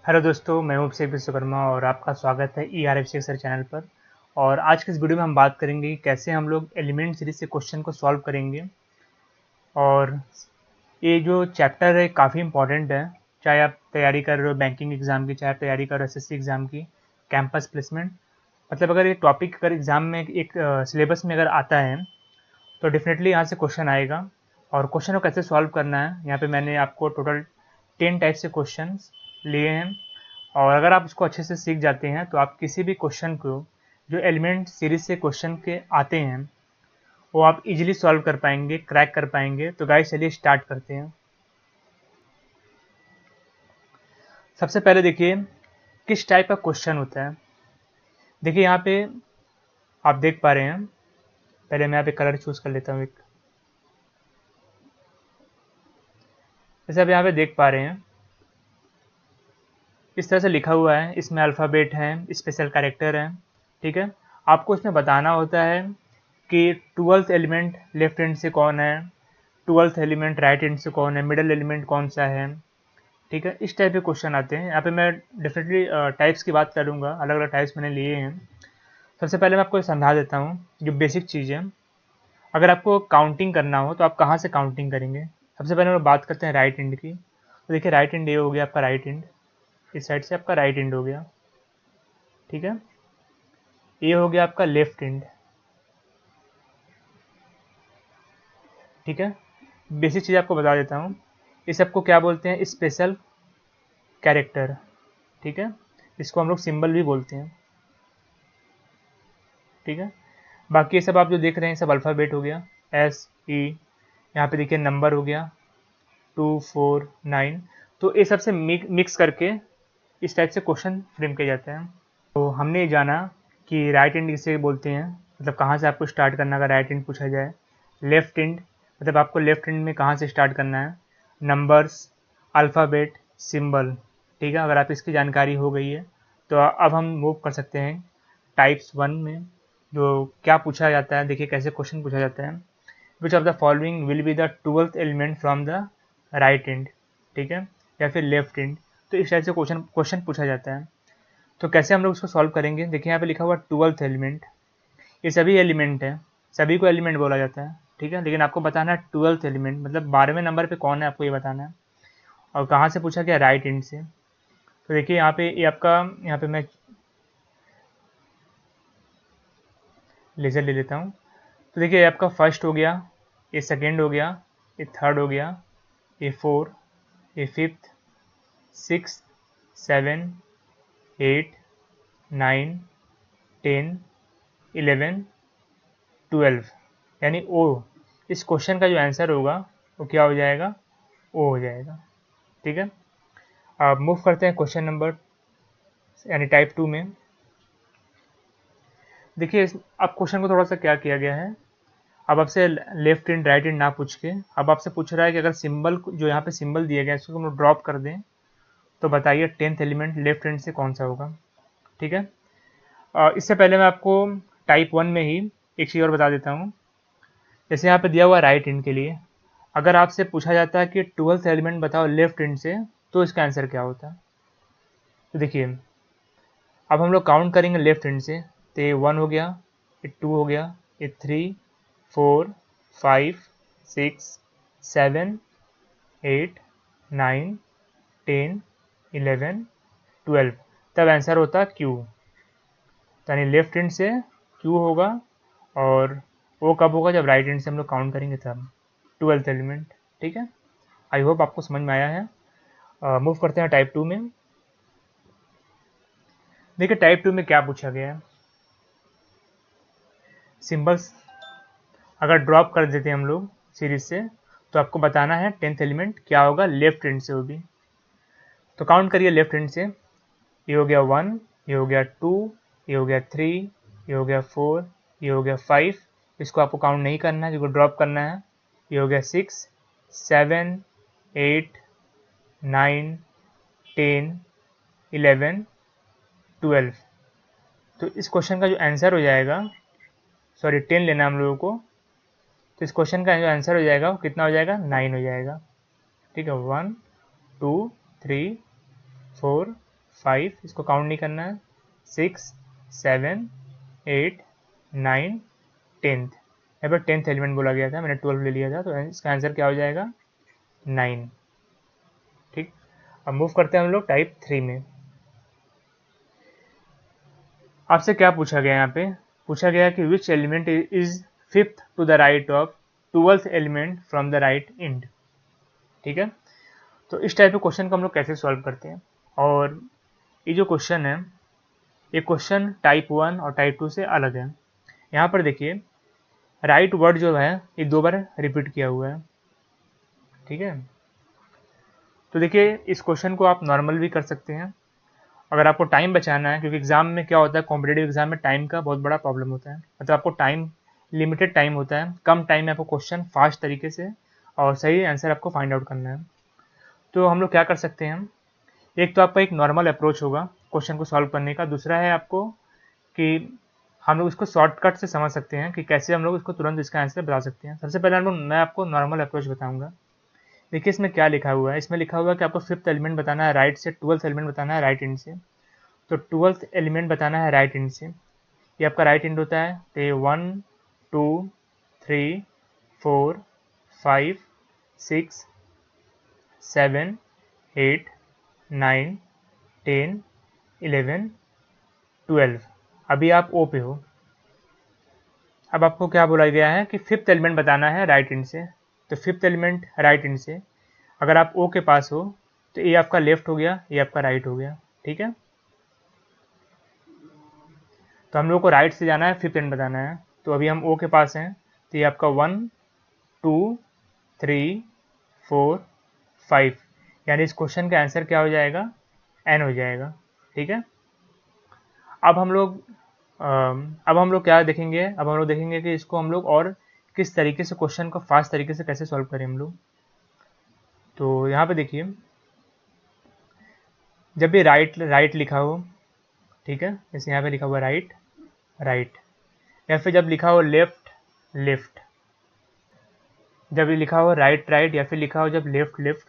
Hello दोस्तों, मैं हूं अभिषेक विश्वकर्मा और आपका स्वागत है ई आर अभिषेक सर चैनल पर। और आज के इस वीडियो में हम बात करेंगे कि कैसे हम लोग एलिमेंट सीरीज से क्वेश्चन को सॉल्व करेंगे। और ये जो चैप्टर है काफ़ी इंपॉर्टेंट है, चाहे आप तैयारी कर रहे हो बैंकिंग एग्ज़ाम की, चाहे आप तैयारी कर रहे हो एसएससी एग्ज़ाम की, कैंपस प्लेसमेंट। मतलब अगर ये टॉपिक अगर एग्ज़ाम में एक सिलेबस में अगर आता है तो डेफिनेटली यहाँ से क्वेश्चन आएगा। और क्वेश्चन को कैसे सॉल्व करना है, यहाँ पे मैंने आपको टोटल 10 टाइप से क्वेश्चन लिए हैं। और अगर आप उसको अच्छे से सीख जाते हैं तो आप किसी भी क्वेश्चन को जो एलिमेंट सीरीज से क्वेश्चन के आते हैं वो आप इजीली सॉल्व कर पाएंगे, क्रैक कर पाएंगे। तो गाइस चलिए स्टार्ट करते हैं। सबसे पहले देखिए किस टाइप का क्वेश्चन होता है। देखिए यहाँ पे आप देख पा रहे हैं, पहले मैं यहाँ पे कलर चूज कर लेता हूँ एक। जैसे आप यहाँ पे देख पा रहे हैं इस तरह से लिखा हुआ है, इसमें अल्फ़ाबेट है, स्पेशल कैरेक्टर है। ठीक है, आपको इसमें बताना होता है कि 12th एलिमेंट लेफ्ट हैंड से कौन है, 12th एलिमेंट राइट हैंड से कौन है, मिडल एलिमेंट कौन सा है। ठीक है, इस टाइप के क्वेश्चन आते हैं। यहाँ पे मैं डेफिनेटली टाइप्स की बात करूँगा, अलग अलग टाइप्स मैंने लिए हैं। सबसे पहले मैं आपको समझा देता हूँ जो बेसिक चीज़ है। अगर आपको काउंटिंग करना हो तो आप कहाँ से काउंटिंग करेंगे। सबसे पहले हम लोग बात करते हैं राइट हैंड की। तो देखिए राइट हैंड ये हो गया आपका राइट हैंड, इस साइड से आपका राइट हैंड हो गया। ठीक है, ये हो गया आपका लेफ्ट हैंड। ठीक है, बेसिक चीज़ आपको बता देता हूँ, इस सबको क्या बोलते हैं, स्पेशल कैरेक्टर। ठीक है, इसको हम लोग सिंबल भी बोलते हैं। ठीक है, बाकी ये सब आप जो देख रहे हैं सब अल्फ़ाबेट हो गया, एस ई। यहाँ पे देखिए नंबर हो गया 2 4 9। तो ये सबसे मिक्स करके इस टाइप से क्वेश्चन फ्रेम किया जाता है। तो हमने ये जाना कि राइट हैंड किसे बोलते हैं, मतलब कहाँ से आपको स्टार्ट करना अगर राइट हैंड पूछा जाए। लेफ्ट हैंड मतलब आपको लेफ्ट हैंड में कहाँ से स्टार्ट करना है, नंबर्स, अल्फ़ाबेट, सिंबल। ठीक है, अगर आप इसकी जानकारी हो गई है तो अब हम मूव कर सकते हैं टाइप्स 1 में। जो क्या पूछा जाता है, देखिए कैसे क्वेश्चन पूछा जाता है। Which of the following will be the 12th element from the right hand. ठीक है, या फिर लेफ्ट हैंड। तो इस टाइप से क्वेश्चन क्वेश्चन पूछा जाता है। तो कैसे हम लोग उसको सॉल्व करेंगे, देखिए यहाँ पे लिखा हुआ 12th एलिमेंट। ये सभी एलिमेंट है, सभी को एलिमेंट बोला जाता है। ठीक है, लेकिन आपको बताना है 12th एलिमेंट मतलब 12वें नंबर पे कौन है, आपको ये बताना है। और कहाँ से पूछा गया, राइट हैंड से। तो देखिए यहाँ पे ये आपका, यहाँ पे मैं लेज़र ले लेता हूँ। तो देखिए ये आपका फर्स्ट हो गया, ये सेकेंड हो गया, ये थर्ड हो गया, ये फोर, ये फिफ्थ, सिक्स, सेवन, 8, 9, 10, 11, 12, यानी ओ। इस क्वेश्चन का जो आंसर होगा वो क्या हो जाएगा, ओ हो जाएगा। ठीक है, अब मूव करते हैं क्वेश्चन नंबर यानी टाइप 2 में। देखिए अब क्वेश्चन को थोड़ा सा क्या किया गया है, अब आपसे लेफ्ट हैंड राइट हैंड ना पूछ के अब आपसे पूछ रहा है कि अगर सिंबल जो यहाँ पे सिंबल दिया गया है इसको हम लोग ड्रॉप कर दें तो बताइए 10th एलिमेंट लेफ्ट हैंड से कौन सा होगा। ठीक है, इससे पहले मैं आपको टाइप 1 में ही एक चीज़ और बता देता हूँ। जैसे यहाँ पे दिया हुआ राइट हैंड के लिए, अगर आपसे पूछा जाता है कि 12th एलिमेंट बताओ लेफ्ट हैंड से, तो इसका आंसर क्या होता है। तो देखिए अब हम लोग काउंट करेंगे लेफ्ट हैंड से। तो ये 1 हो गया, ये 2 हो गया, ये 3 4 5 6 7 8 9 10 11 12, तब आंसर होता है क्यू। यानी लेफ्ट हैंड से क्यू होगा। और वो कब होगा, जब राइट हैंड से हम लोग काउंट करेंगे तब 12th एलिमेंट। ठीक है, आई होप आपको समझ में आया है। मूव करते हैं टाइप 2 में। देखिए टाइप 2 में क्या पूछा गया है, सिंबल्स अगर ड्रॉप कर देते हैं हम लोग सीरीज से तो आपको बताना है 10th एलिमेंट क्या होगा लेफ्ट हैंड से, वो भी। तो काउंट करिए लेफ्ट हैंड से। ये हो गया 1, ये हो गया 2, ये हो गया 3, ये हो गया 4, ये हो गया 5। इसको आपको काउंट नहीं करना है, जिसको ड्रॉप करना है। ये हो गया 6 7 8 9 10 11 12। तो इस क्वेश्चन का जो आंसर हो जाएगा, सॉरी 10 लेना हम लोगों को, तो इस क्वेश्चन का जो आंसर हो जाएगा वो कितना हो जाएगा, 9 हो जाएगा। ठीक है, 1 2 3 4 5, इसको काउंट नहीं करना है, 6 7 8 9 10th, यहाँ पर 10th एलिमेंट बोला गया था, मैंने 12 ले लिया था, तो इसका आंसर क्या हो जाएगा 9। ठीक, अब मूव करते हैं हम लोग टाइप 3 में। आपसे क्या पूछा गया, यहाँ पे पूछा गया कि which element is fifth to the right of 12th element from the right end. ठीक है, तो इस टाइप के क्वेश्चन को हम लोग कैसे सॉल्व करते हैं। और ये जो क्वेश्चन है, ये क्वेश्चन टाइप 1 और टाइप 2 से अलग है। यहाँ पर देखिए राइट वर्ड जो है ये 2 बार रिपीट किया हुआ है। ठीक है, तो देखिए इस क्वेश्चन को आप नॉर्मल भी कर सकते हैं अगर आपको टाइम बचाना है, क्योंकि एग्जाम में क्या होता है, कॉम्पिटेटिव एग्जाम में टाइम का बहुत बड़ा प्रॉब्लम होता है। मतलब आपको टाइम लिमिटेड टाइम होता है, कम टाइम में आपको क्वेश्चन फास्ट तरीके से और सही आंसर आपको फाइंड आउट करना है। तो हम लोग क्या कर सकते हैं, एक तो आपका एक नॉर्मल अप्रोच होगा क्वेश्चन को सॉल्व करने का, दूसरा है आपको कि हम लोग इसको शॉर्टकट से समझ सकते हैं कि कैसे हम लोग इसको तुरंत इसका आंसर बता सकते हैं। सबसे पहले मैं आपको नॉर्मल अप्रोच बताऊंगा। देखिए इसमें क्या लिखा हुआ है, इसमें लिखा हुआ है कि आपको 5th एलिमेंट बताना है राइट से, 12th एलिमेंट बताना है राइट एंड से। तो 12th एलिमेंट बताना है राइट एंड से, ये आपका राइट एंड होता है। तो ये 1 2 3 4 5 6 7 8 9 10 11 12। अभी आप ओ पे हो। अब आपको क्या बोला गया है कि 5th एलिमेंट बताना है राइट एंड से। तो 5th एलिमेंट राइट एंड से अगर आप ओ के पास हो तो ये आपका लेफ्ट हो गया, ये आपका राइट हो गया। ठीक है, तो हम लोग को राइट से जाना है, 5th एंड बताना है। तो अभी हम ओ के पास हैं, तो ये आपका 1 2 3 4 5, यानी इस क्वेश्चन का आंसर क्या हो जाएगा, एन हो जाएगा। ठीक है, अब हम लोग क्या देखेंगे, अब हम लोग देखेंगे कि इसको हम लोग और किस तरीके से क्वेश्चन को फास्ट तरीके से कैसे सॉल्व करें हम लोग। तो यहाँ पे देखिए जब भी राइट राइट लिखा हो, ठीक है, जैसे यहाँ पे लिखा हुआ राइट राइट, या फिर जब लिखा हो लेफ्ट लेफ्ट, जब ये लिखा हो राइट राइट, या फिर लिखा हो जब लेफ्ट लेफ्ट,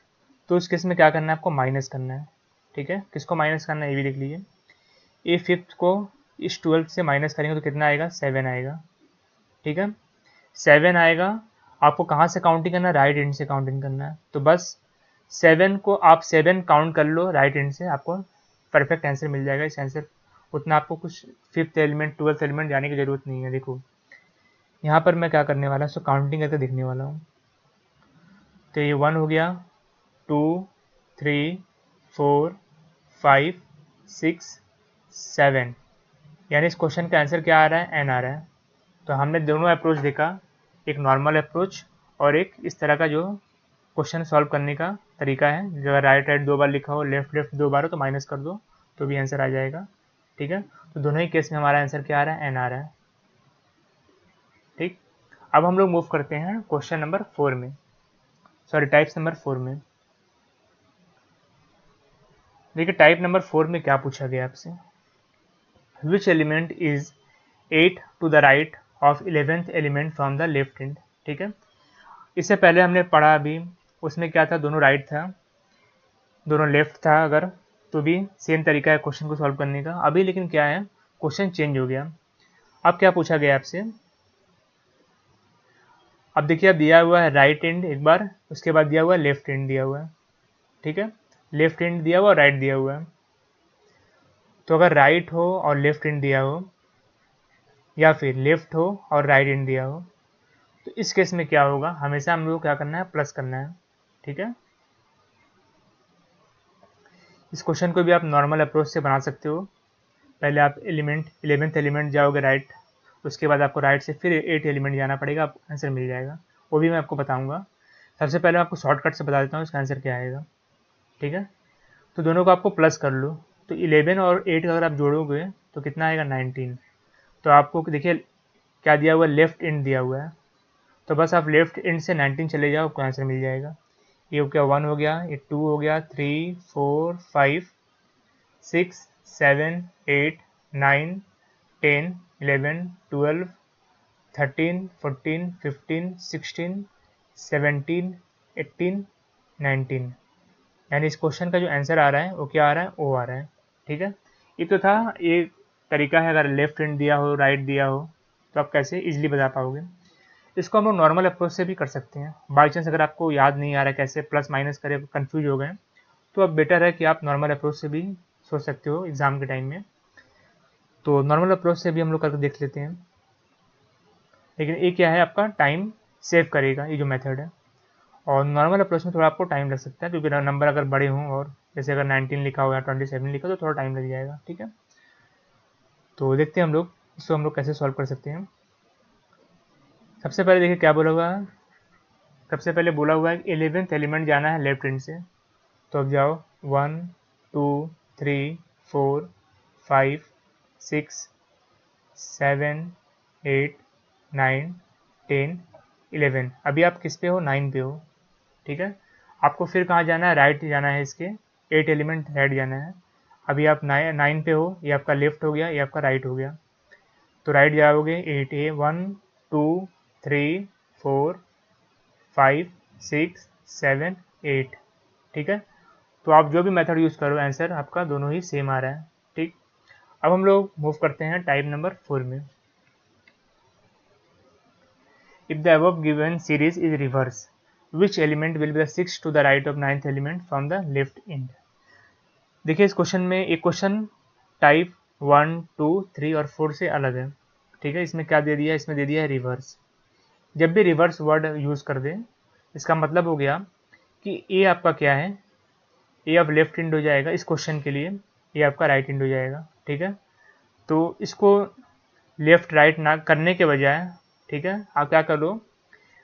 तो उस केस में क्या करना है, आपको माइनस करना है। ठीक है, किसको माइनस करना है ये भी देख लीजिए। ए 5th को इस 12th से माइनस करेंगे तो कितना आएगा, 7 आएगा। ठीक है, 7 आएगा। आपको कहाँ से काउंटिंग करना है, राइट एंड से काउंटिंग करना है। तो बस 7 को आप 7 काउंट कर लो राइट एंड से, आपको परफेक्ट आंसर मिल जाएगा। इस आंसर उतना आपको कुछ 5th एलिमेंट 12th एलिमेंट जाने की जरूरत नहीं है। देखो यहाँ पर मैं क्या करने वाला हूँ, सो काउंटिंग करके दिखने वाला हूँ। तो ये 1 हो गया, 2 3 4 5 6 7, यानी इस क्वेश्चन का आंसर क्या आ रहा है, एन आ रहा है। तो हमने दोनों अप्रोच देखा, एक नॉर्मल अप्रोच और एक इस तरह का जो क्वेश्चन सॉल्व करने का तरीका है। जो राइट राइट 2 बार लिखा हो, लेफ्ट लेफ्ट 2 बार हो तो माइनस कर दो तो भी आंसर आ जाएगा। ठीक है, तो दोनों ही केस में हमारा आंसर क्या आ रहा है, एन आ रहा है। ठीक, अब हम लोग मूव करते हैं क्वेश्चन नंबर 4 में, सॉरी टाइप्स नंबर 4 में। देखिए टाइप नंबर 4 में क्या पूछा गया आपसे, which element is 8 to the right of 11th element from the left end. ठीक है, इससे पहले हमने पढ़ा अभी, उसमें क्या था, दोनों राइट था दोनों लेफ्ट था, अगर तो भी सेम तरीका है क्वेश्चन को सॉल्व करने का। अभी लेकिन क्या है, क्वेश्चन चेंज हो गया। अब क्या पूछा गया आपसे, अब देखिए अब दिया हुआ है राइट एंड एक बार, उसके बाद दिया हुआ है लेफ्ट एंड दिया हुआ है। ठीक है, लेफ्ट एंड दिया हुआ और राइट दिया हुआ है। तो अगर राइट हो और लेफ्ट एंड दिया हो, या फिर लेफ्ट हो और राइट एंड दिया हो, तो इस केस में क्या होगा, हमेशा हम लोग क्या करना है, प्लस करना है। ठीक है, इस क्वेश्चन को भी आप नॉर्मल अप्रोच से बना सकते हो। पहले आप एलिमेंट 11th एलिमेंट जाओगे राइट, उसके बाद आपको राइट से फिर 8 एलिमेंट जाना पड़ेगा, आप आंसर मिल जाएगा। वो भी मैं आपको बताऊंगा। सबसे पहले आपको शॉर्टकट से बता देता हूँ इसका आंसर क्या आएगा। ठीक है, तो दोनों को आपको प्लस कर लो, तो 11 और 8 अगर आप जोड़ोगे तो कितना आएगा, 19। तो आपको देखिए क्या दिया हुआ है, लेफ्ट एंड दिया हुआ है, तो बस आप लेफ्ट एंड से 19 चले जाओ, आपको आंसर मिल जाएगा। ये क्या 1 हो गया, ये 2 हो गया, 3 4 5 6 7 8 9 10 11 12 13 14 15 16 17 18 19, यानी इस क्वेश्चन का जो आंसर आ रहा है वो क्या आ रहा है, ओ आ रहा है। ठीक है, ये तो था एक तरीका है, अगर लेफ्ट हैंड दिया हो राइट दिया हो तो आप कैसे इजीली बता पाओगे। इसको हम लोग नॉर्मल अप्रोच से भी कर सकते हैं। बाई चांस अगर आपको याद नहीं आ रहा है कैसे प्लस माइनस करें, कंफ्यूज हो गए, तो अब बेटर है कि आप नॉर्मल अप्रोच से भी सोच सकते हो एग्जाम के टाइम में। तो नॉर्मल अप्रोच से भी हम लोग करके देख लेते हैं। लेकिन ये क्या है, आपका टाइम सेव करेगा ये जो मेथड है। और नॉर्मल अप्रोच में थोड़ा आपको टाइम लग सकता है, क्योंकि नंबर अगर बड़े हों, और जैसे अगर 19 लिखा हो या 27 लिखा हो तो थोड़ा टाइम लग जाएगा। ठीक है, तो देखते हैं हम लोग इसको हम लोग कैसे सॉल्व कर सकते हैं। सबसे पहले देखिए क्या बोला हुआ है। सबसे पहले बोला हुआ है कि 11th एलिमेंट जाना है लेफ्ट हैंड से। तो अब जाओ 1 2 3 4 5 6 7 8 9 10 11। अभी आप किस पे हो, 9 पे हो। ठीक है, आपको फिर कहाँ जाना है, राइट जाना है, इसके 8 एलिमेंट राइट जाना है। अभी आप 9 पे हो, ये आपका लेफ्ट हो गया, ये आपका राइट हो गया। तो राइट जाओगे 8 ए 1 2 3 4 5 6 7 8। ठीक है, तो आप जो भी मेथड यूज़ करो आंसर आपका दोनों ही सेम आ रहा है। ठीक, अब हम लोग मूव करते हैं टाइप नंबर 4 में। If the above given series is reverse, which element will be the sixth to the right of ninth element from the left end। देखिए इस क्वेश्चन में एक क्वेश्चन टाइप 1 2 3 और 4 से अलग है। ठीक है, इसमें क्या दे दिया है, इसमें दे दिया है रिवर्स। जब भी रिवर्स वर्ड यूज़ कर दें, इसका मतलब हो गया कि ए आपका क्या है, ए अब लेफ्ट हैंड हो जाएगा इस क्वेश्चन के लिए, ये आपका राइट हैंड हो जाएगा। ठीक है, तो इसको लेफ्ट राइट ना करने के बजाय, ठीक है, आप क्या करो,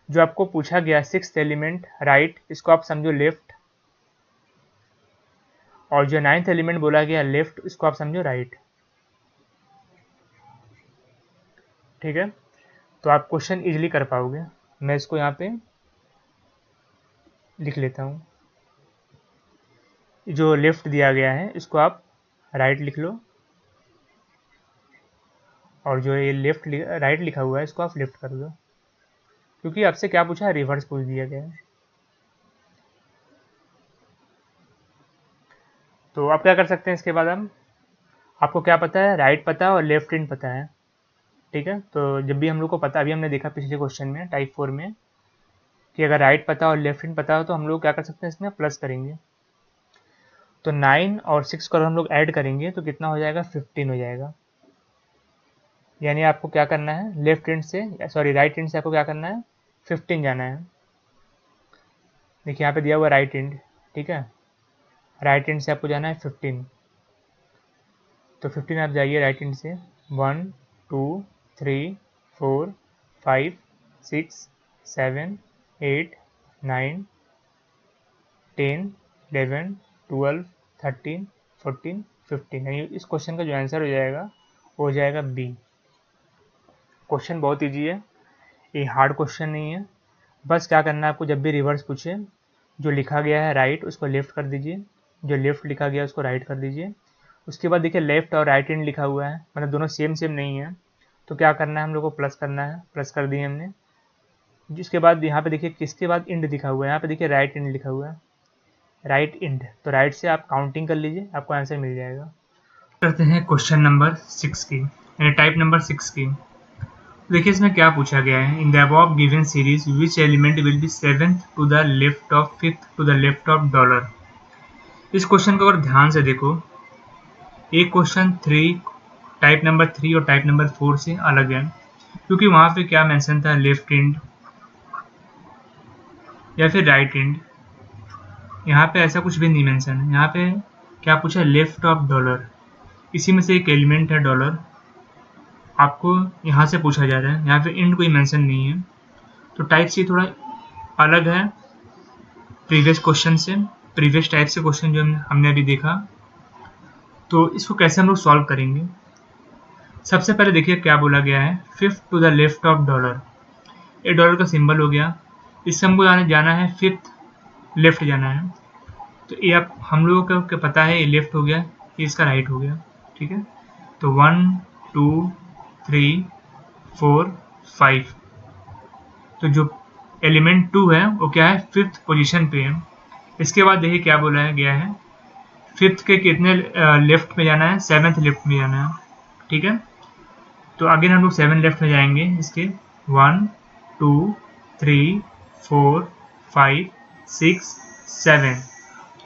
जो आपको पूछा गया सिक्स्थ एलिमेंट राइट, इसको आप समझो लेफ्ट, और जो 9th एलिमेंट बोला गया लेफ्ट, इसको आप समझो राइट। ठीक है, तो आप क्वेश्चन इजीली कर पाओगे। मैं इसको यहाँ पे लिख लेता हूँ। जो लेफ्ट दिया गया है इसको आप राइट लिख लो, और जो ये लेफ्ट राइट लिखा हुआ है इसको आप लेफ्ट कर दो, क्योंकि आपसे क्या पूछा है, रिवर्स पूछ दिया गया है। तो आप क्या कर सकते हैं इसके बाद, हम आपको क्या पता है, राइट पता है और लेफ्ट हैंड पता है। ठीक है, तो जब भी हम लोग को पता, अभी हमने देखा पिछले क्वेश्चन में टाइप 4 में, कि अगर राइट पता और लेफ्ट हैंड पता हो तो हम लोग क्या कर सकते हैं, इसमें प्लस करेंगे। तो 9 और 6 को हम लोग ऐड करेंगे तो कितना हो जाएगा, 15 हो जाएगा। यानी आपको क्या करना है, लेफ्ट हैंड से, सॉरी राइट हैंड से आपको क्या करना है, 15 जाना है। देखिए यहाँ पे दिया हुआ राइट हैंड। ठीक है, राइट हैंड से आपको जाना है 15। तो 15 आप जाइए राइट हैंड से, 1 2 3 4 5 6 7 8 9 10 11 12 13 14 15। यानी इस क्वेश्चन का जो आंसर हो जाएगा वो हो जाएगा बी। क्वेश्चन बहुत ईजी है, ये हार्ड क्वेश्चन नहीं है। बस क्या करना है आपको, जब भी रिवर्स पूछे, जो लिखा गया है राइट उसको लेफ्ट कर दीजिए, जो लेफ्ट लिखा गया है उसको राइट कर दीजिए। उसके बाद देखिए लेफ्ट और राइट हैंड लिखा हुआ है, मतलब दोनों सेम सेम नहीं है, तो क्या करना है हम लोग को, प्लस करना है। प्लस कर दिए हमने। जिसके बाद यहाँ पे देखिए किसके बाद इंड लिखा हुआ है, यहाँ पे देखिए राइट इंड लिखा हुआ है, राइट इंड, तो राइट से आप काउंटिंग कर लीजिए, आपको आंसर मिल जाएगा। करते हैं क्वेश्चन नंबर 6 की, यानी टाइप नंबर 6 की। देखिए इसमें क्या पूछा गया है, in the above given series which element will be 7th to the left of 5th to the left of dollar. इस क्वेश्चन को अगर ध्यान से देखो, एक क्वेश्चन 3 टाइप नंबर 3 और टाइप नंबर 4 से अलग है, क्योंकि वहाँ पे क्या मेंशन था, लेफ्ट हैंड या फिर राइट हैंड। यहाँ पे ऐसा कुछ भी नहीं मेंशन है। यहाँ पे क्या पूछा, लेफ्ट ऑफ डॉलर, इसी में से एक एलिमेंट है डॉलर, आपको यहाँ से पूछा जा रहा है। यहाँ पे इंड कोई मेंशन नहीं है, तो टाइप सी थोड़ा अलग है प्रीवियस क्वेश्चन से, प्रीवियस टाइप से क्वेश्चन जो हमने अभी देखा। तो इसको कैसे हम लोग सॉल्व करेंगे, सबसे पहले देखिए क्या बोला गया है, 5th to the left of dollar. ये डॉलर का सिंबल हो गया, इससे हमको जाना है 5th लेफ्ट जाना है। तो ये आप हम लोगों को पता है, ये लेफ्ट हो गया, ये इसका राइट हो गया। ठीक है, तो 1 2 3 4 5, तो जो एलिमेंट 2 है वो क्या है, 5th पोजीशन पे है। इसके बाद देखिए क्या बोला गया है, फिफ्थ के कितने लेफ्ट में जाना है, सेवन्थ लेफ्ट में जाना है, ठीक है। तो अगेन हम लोग 7 लेफ्ट में जाएंगे इसके, 1 2 3 4 5 6 7।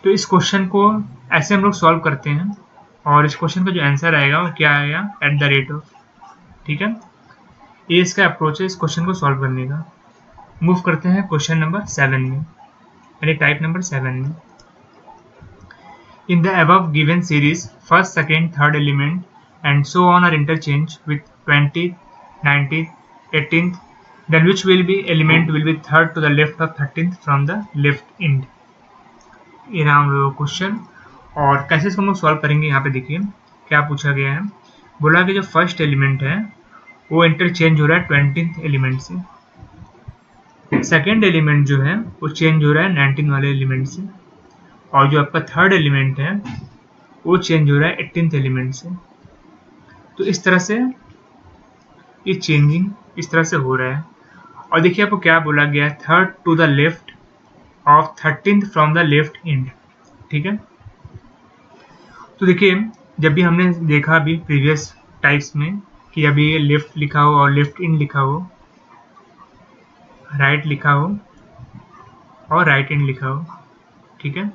तो इस क्वेश्चन को ऐसे हम लोग सॉल्व करते हैं और इस क्वेश्चन का जो आंसर आएगा वो क्या आएगा, एट द रेट ऑफ, ठीक है। ये इसका अप्रोच है इस क्वेश्चन को सॉल्व करने का। मूव करते हैं क्वेश्चन नंबर 7 में, यानी टाइप नंबर 7 में। In the above given series, first, second, third element and so on are interchanged with 20th, 19th, 18th, then which will be element will be third to the left of 13th from the left end. ये रहा हम लोग question, और कैसे इसको हम लोग solve करेंगे। यहाँ पे देखिए क्या पूछा गया है, बोला कि जो फर्स्ट एलिमेंट है वो इंटरचेंज हो रहा है 20th एलिमेंट से, सेकेंड एलिमेंट जो है वो चेंज हो रहा है 19 वाले एलिमेंट से, और जो आपका थर्ड एलिमेंट है वो चेंज हो रहा है 18th एलिमेंट से। तो इस तरह से ये चेंजिंग इस तरह से हो रहा है। और देखिए आपको क्या बोला गया है, third to the left of 13th from the left end, ठीक है। तो देखिए जब भी हमने देखा अभी प्रीवियस टाइप्स में कि अभी ये लेफ्ट लिखा हो और लेफ्ट एंड लिखा हो, राइट लिखा हो और राइट एंड लिखा हो, ठीक है।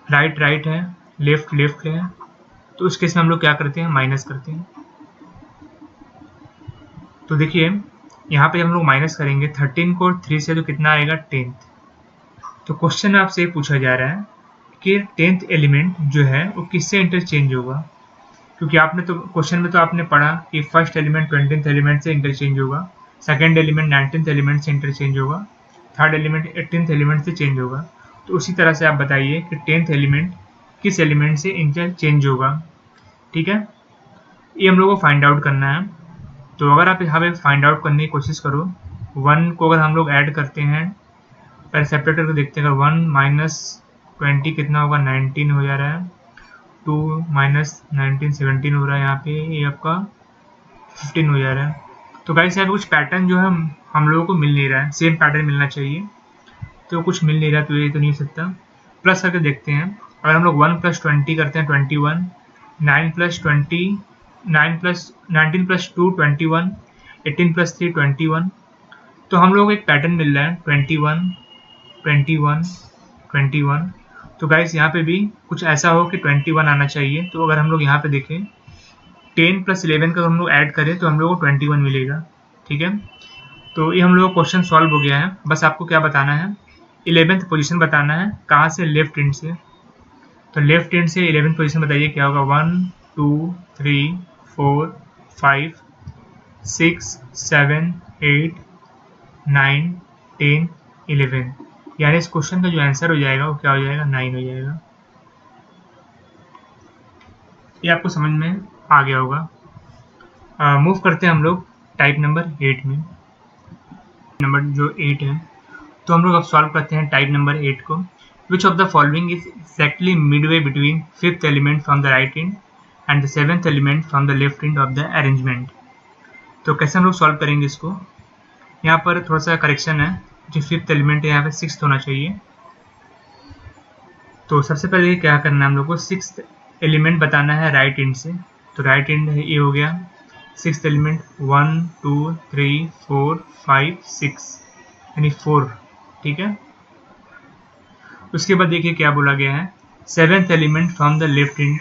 राइट राइट है, लेफ्ट लेफ्ट है, तो उस केस में हम लोग क्या करते हैं, माइनस करते हैं। तो देखिए यहाँ पे हम लोग माइनस करेंगे 13 को 3 से, तो कितना आएगा 10th। तो क्वेश्चन में आपसे ये पूछा जा रहा है कि 10th एलिमेंट जो है वो किससे इंटरचेंज होगा, क्योंकि आपने तो क्वेश्चन में तो आपने पढ़ा कि फर्स्ट एलिमेंट 20th एलिमेंट से इंटरचेंज होगा, सेकेंड एलिमेंट 19th एलिमेंट से इंटरचेंज होगा, थर्ड एलिमेंट 18th एलिमेंट से चेंज होगा। तो उसी तरह से आप बताइए कि 10th एलिमेंट किस एलिमेंट से इंटरचेंज होगा, ठीक है। ये हम लोग को फाइंड आउट करना है। तो अगर आप यहाँ पे फाइंड आउट करने की कोशिश करो, 1 को अगर हम लोग ऐड करते हैं, पहले सेपरेटर को देखते हैं, अगर 1 माइनस 20 कितना होगा, 19 हो जा रहा है, 2 माइनस 19 17 हो रहा है, यहाँ पे ये आपका 15 हो जा रहा है। तो गाइस यहाँ पे कुछ पैटर्न जो है हम लोगों को मिल नहीं रहा है, सेम पैटर्न मिलना चाहिए, तो कुछ मिल नहीं रहा, तो ये तो नहीं हो सकता। प्लस करके देखते हैं, अगर हम लोग 1 प्लस 20 करते हैं 21, 9 प्लस 20 9 प्लस 19 प्लस 2 21, 18 प्लस 3 21, तो हम लोग एक पैटर्न मिल रहा है 21 21 21। तो गाइस यहाँ पे भी कुछ ऐसा हो कि 21 आना चाहिए। तो अगर हम लोग यहाँ पे देखें 10 प्लस 11 का हम लोग ऐड करें तो हम लोग को 21 मिलेगा, ठीक है। तो ये हम लोग क्वेश्चन सॉल्व हो गया है। बस आपको क्या बताना है, 11th पोजीशन बताना है, कहाँ से, लेफ्ट एंड से। तो लेफ्ट एंड से 11th पोजीशन बताइए क्या होगा, 1 2 3 4 5 6 7 8 9 10 11, यानी इस क्वेश्चन का जो आंसर हो जाएगा वो क्या हो जाएगा, 9 हो जाएगा। ये आपको समझ में आ गया होगा। मूव करते हैं हम लोग टाइप नंबर 8 में। नंबर जो 8 है, तो हम लोग अब सॉल्व करते हैं टाइप नंबर 8 को। Which of the following is exactly Midway between 5th element from the right and and the 7th element from the left end of the arrangement. तो कैसे हम लोग सॉल्व करेंगे इसको, यहाँ पर थोड़ा सा करेक्शन है, जो 5th एलिमेंट है यहाँ पे 6th होना चाहिए। तो सबसे पहले क्या करना है, हम लोग को 6th एलिमेंट बताना है राइट एंड से। तो राइट एंड ये हो गया 6th एलिमेंट, 1 2 3 4 5 6, यानी 4, ठीक है। उसके बाद देखिए क्या बोला गया है, 7th element from the left and,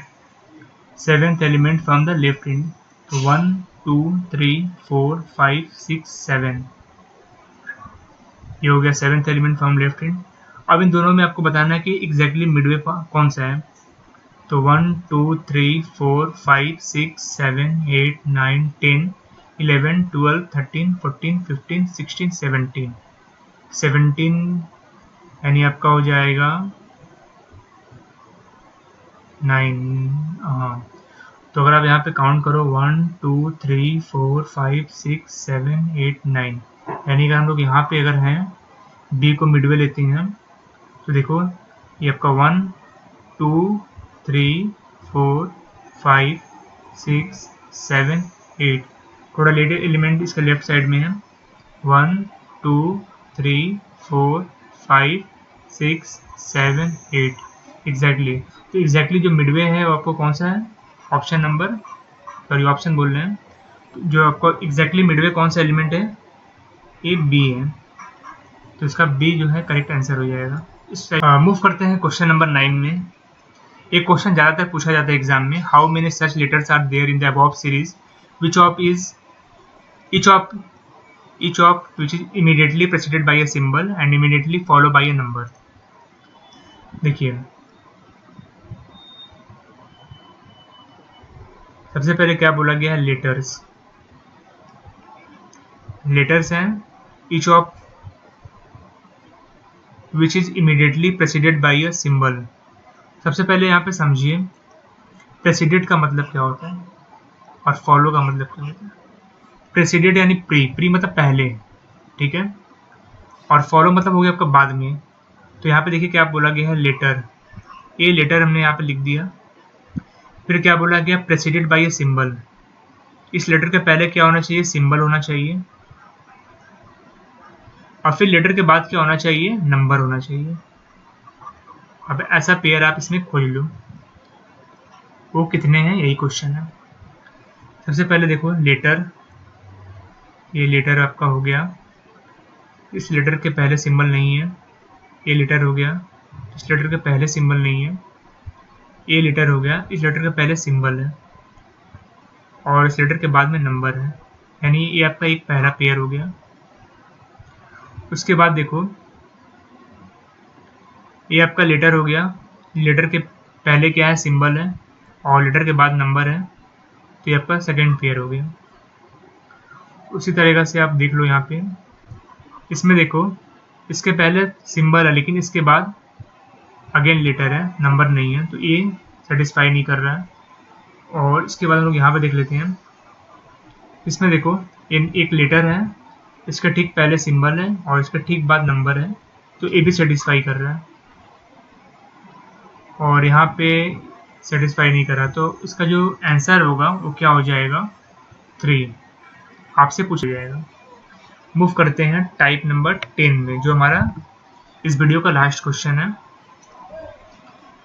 7th element from the left and. तो 1 2 3 4 5 6 7, ये हो गया 7th element from left and. अब इन दोनों में आपको बताना है कि एग्जैक्टली मिडवे कौन सा है। तो 1 2 3 4 5 6 7 8 9 10 11 12 13 14 15 16 17, 17 यानी आपका हो जाएगा 9। हाँ, तो अगर आप यहाँ पे काउंट करो 1 2 3 4 5 6 7 8 9, यानी अगर हम लोग यहाँ पे अगर हैं बी को मिडवे लेते हैं, तो देखो ये आपका 1 2 3 4 5 6 7 8, थोड़ा लेटर एलिमेंट इसका लेफ्ट साइड में है, 1 2 3 4 5 6 7 8, एग्जैक्टली। तो एग्जैक्टली जो मिडवे है वो आपको कौन सा है, ऑप्शन नंबर, सॉरी ऑप्शन बोल रहे हैं, तो जो आपको एग्जैक्टली मिडवे कौन सा एलिमेंट है, ये बी है, तो इसका बी जो है करेक्ट आंसर हो जाएगा। इस मूव करते हैं क्वेश्चन नंबर 9 में। एक क्वेश्चन ज़्यादातर पूछा जाता है एग्जाम में, how many such letters are there in the above series, which of is each of which is immediately preceded by a symbol and immediately followed by a number। देखिए सबसे पहले क्या बोला गया है, लेटर्स हैं each of which is immediately preceded by a symbol। सबसे पहले यहाँ पे समझिए प्रेसिडेड का मतलब क्या होता है और फॉलो का मतलब क्या होता है। प्रेसिडेड यानी प्री मतलब पहले, ठीक है, और फॉलो मतलब हो गया आपका बाद में। तो यहाँ पे देखिए क्या बोला गया है, लेटर, ये लेटर हमने यहाँ पे लिख दिया। फिर क्या बोला गया, प्रेसिडेड बाय ए सिंबल, इस लेटर के पहले क्या होना चाहिए, सिंबल होना चाहिए, और फिर लेटर के बाद क्या होना चाहिए, नंबर होना चाहिए। अब ऐसा पेयर आप इसमें खोज लो, वो कितने हैं यही क्वेश्चन है। सबसे पहले देखो लेटर, ये लेटर आपका हो गया, इस लेटर के पहले सिंबल नहीं है, ये लेटर हो गया, इस लेटर के पहले सिंबल नहीं है, ये लेटर हो गया, इस लेटर के पहले सिंबल है, और इस लेटर के बाद में नंबर है, यानी ये आपका एक पहला पेयर हो गया। उसके बाद देखो ये आपका लेटर हो गया, लेटर के पहले क्या है, सिंबल है, और लेटर के बाद नंबर है, तो ये आपका सेकेंड पेयर हो गया। उसी तरीक़ा से आप देख लो यहाँ पे, इसमें देखो इसके पहले सिंबल है लेकिन इसके बाद अगेन लेटर है, नंबर नहीं है, तो ये सेटिस्फाई नहीं कर रहा है। और इसके बाद हम लोग यहाँ पे देख लेते हैं, इसमें देखो एक लेटर है, इसका ठीक पहले सिंबल है और इसका ठीक बाद नंबर है, तो ये भी सेटिस्फाई कर रहा है, और यहाँ पे सेटिस्फाई नहीं कर रहा, तो इसका जो आंसर होगा वो क्या हो जाएगा, 3, आपसे पूछा जाएगा। मूव करते हैं टाइप नंबर 10 में, जो हमारा इस वीडियो का लास्ट क्वेश्चन है।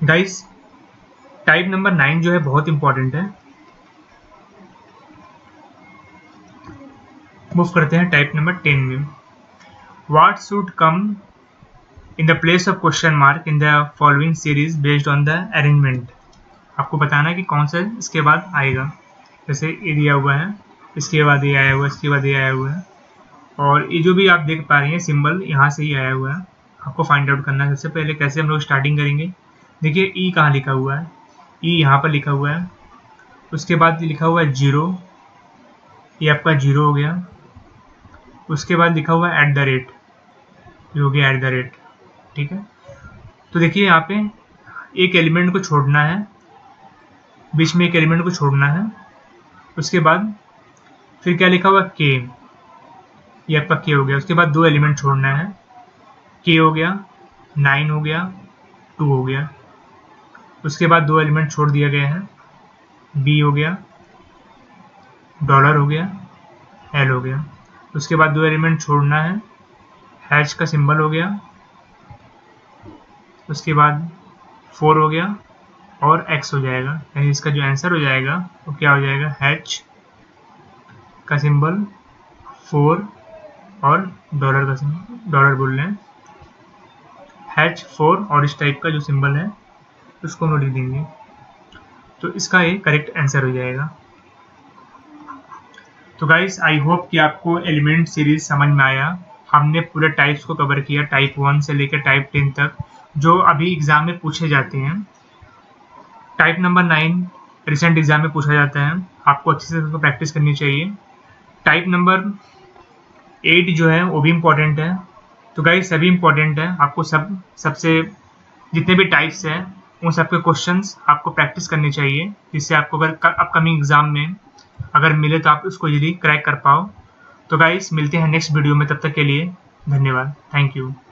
गाइस टाइप नंबर 9 जो है बहुत इंपॉर्टेंट है। मूव करते हैं टाइप नंबर 10 में। What should come in the place of question mark in the following series based on the arrangement. आपको बताना है कि कौन सा इसके बाद आएगा। जैसे ये दिया हुआ है, इसके बाद ये आया हुआ है, इसके बाद ये आया हुआ है, और ये जो भी आप देख पा रहे हैं सिंबल यहाँ से ही आया हुआ है। आपको फाइंड आउट करना है। सबसे पहले कैसे हम लोग स्टार्टिंग करेंगे, देखिए ई कहाँ लिखा हुआ है, ई यहाँ पर लिखा हुआ है, उसके बाद लिखा हुआ है 0, ये आपका 0 हो गया। उसके बाद लिखा हुआ है @ ये हो गया @, ठीक है। तो देखिए यहाँ पे एक एलिमेंट को छोड़ना है, बीच में एक एलिमेंट को छोड़ना है। उसके बाद फिर क्या लिखा हुआ के, ये आपका के हो गया। उसके बाद 2 एलिमेंट छोड़ना है, के हो गया, 9 हो गया, 2 हो गया। उसके बाद 2 एलिमेंट छोड़ दिया गया है, बी हो गया, डॉलर हो गया, एल हो गया। उसके बाद 2 एलिमेंट छोड़ना है, हैश का सिंबल हो गया, उसके बाद 4 हो गया और एक्स हो जाएगा। यानी इसका जो आंसर हो जाएगा वो क्या हो जाएगा, हैच का सिंबल 4 और डॉलर का सिंबल, डॉलर बोल रहे हैं, हैच 4 और इस टाइप का जो सिंबल है उसको हम लिख देंगे, तो इसका ये करेक्ट आंसर हो जाएगा। तो गाइस आई होप कि आपको एलिमेंट सीरीज समझ में आया। हमने पूरे टाइप्स को कवर किया, टाइप 1 से लेकर टाइप 10 तक, जो अभी एग्जाम में पूछे जाते हैं। टाइप नंबर 9 रिसेंट एग्जाम में पूछा जाता है, आपको अच्छे से उसको प्रैक्टिस करनी चाहिए। टाइप नंबर 8 जो है वो भी इम्पोर्टेंट है। तो गाइस सभी इम्पोर्टेंट है, आपको सबसे जितने भी टाइप्स हैं उन सब के क्वेश्चंस आपको प्रैक्टिस करनी चाहिए, जिससे आपको अगर अपकमिंग एग्जाम में अगर मिले तो आप उसको जल्दी क्रैक कर पाओ। तो गाइस मिलते हैं नेक्स्ट वीडियो में, तब तक के लिए धन्यवाद, थैंक यू।